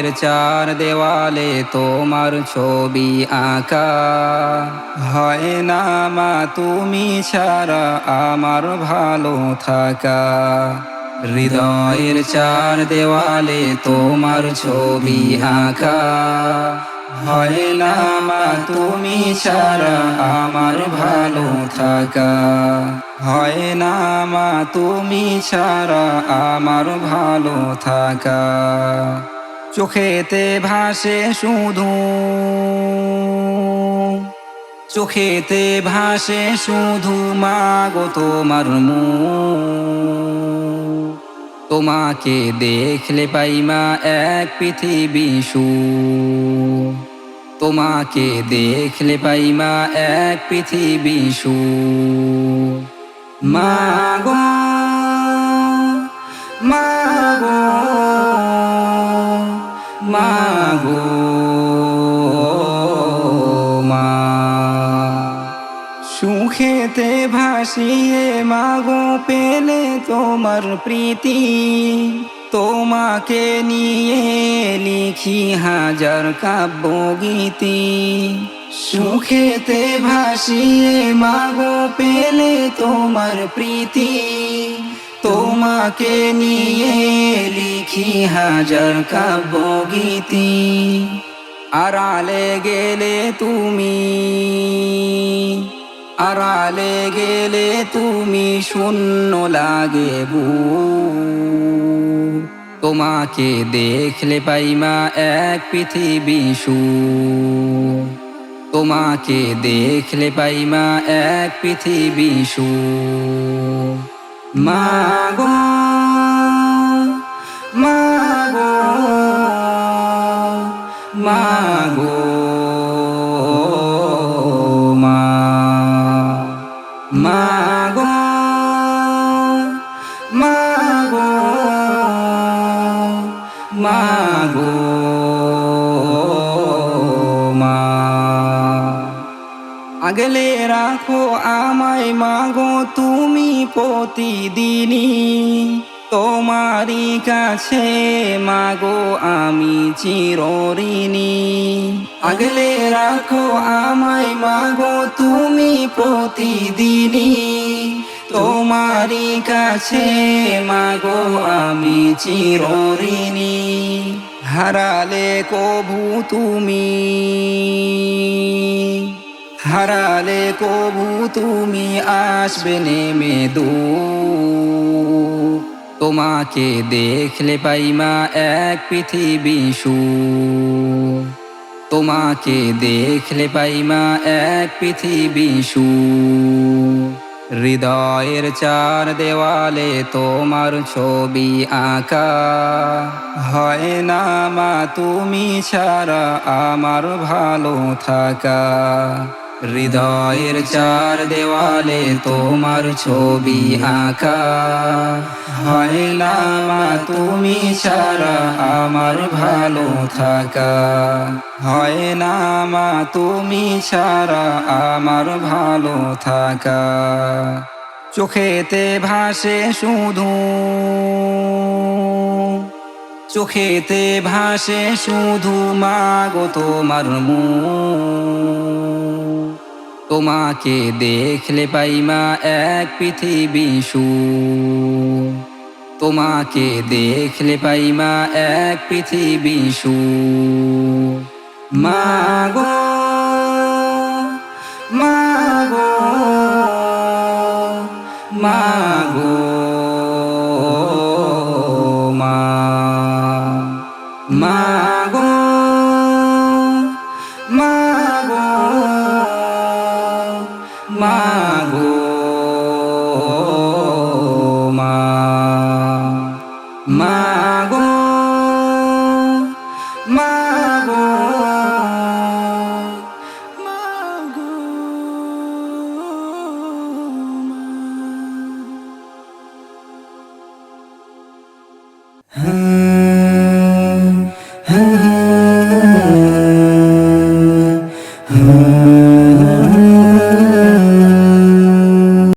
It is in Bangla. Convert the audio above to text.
হৃদয়ের চার দেওয়ালে তোমার ছবি আঁকা। হয় না মা তুমি ছাড়া আমার ভালো থাকা। হৃদয়ের চার দেওয়ালে তোমার ছবি আঁকা। হয় না মা তুমি ছাড়া আমার ভালো থাকা। হয় না মা তুমি ছাড়া আমার ভালো থাকা। চোখেতে ভাসে শুধু, চোখেতে ভাসে শুধু মাগো তোমার মুখ। তোমাকে দেখলে পাই মা এক পৃথিবী সুখ। তোমাকে দেখলে পাই মা এক পৃথিবী সুখ। মাগো মাগো মাগো মা। সুখেতে ভাসিয়ে মাগো পেলে তোমার প্রীতি। তোমাকে নিয়ে লিখি হাজার কাব্যগীতি। সুখেতে ভাসিয়ে মাগো পেলে তোমার প্রীতি। তোমাকে নিয়ে লিখি হাজার কাব্যগীতি। আড়ালে গেলে তুমি, আড়ালে গেলে তুমি শূন্য লাগে বুক। তোমাকে দেখলে পাই মা এক পৃথিবী সুখ। তোমাকে দেখলে পাই মা এক পৃথিবী সুখ। মাগো মাগো মাগো মা। মাগো মাগো মাগো মা। আগলে রাখো আমায় মাগো তুমি প্রতিদিনই। তোমারই কাছে মাগো আমি চিরঋণী। আগলে রাখো আমায় মাগো তুমি প্রতিদিনই। তোমারই কাছে মাগো আমি চিরঋণী। হারালে কভু তুমি, হারালে কভু তুমি আসবে নেমে দূর। তোমাকে দেখলে পাই মা এক পৃথিবী সুখ। তোমাকে দেখলে পাই মা এক পৃথিবী সুখ। হৃদয়ের চার দেওয়ালে তোমার ছবি আঁকা। হয় না মা তুমি ছাড়া আমার ভালো থাকা। হৃদয়ের চার দেওয়ালে তোমার ছবি আঁকা। হয় না মা তুমি ছাড়া আমার ভালো থাকা। হয় না মা তুমি ছাড়া আমার ভালো থাকা। চোখেতে ভাসে শুধু, চোখেতে ভাসে শুধু মাগো তোমার মুখ। তোমাকে দেখলে পাই মা এক পৃথিবী সুখ। তোমাকে দেখলে পাই মা এক পৃথিবী সুখ। মাগো মাগো মাগো মা। মাগো মাগো মাগো মা। মাগো মাগো মাগো মা।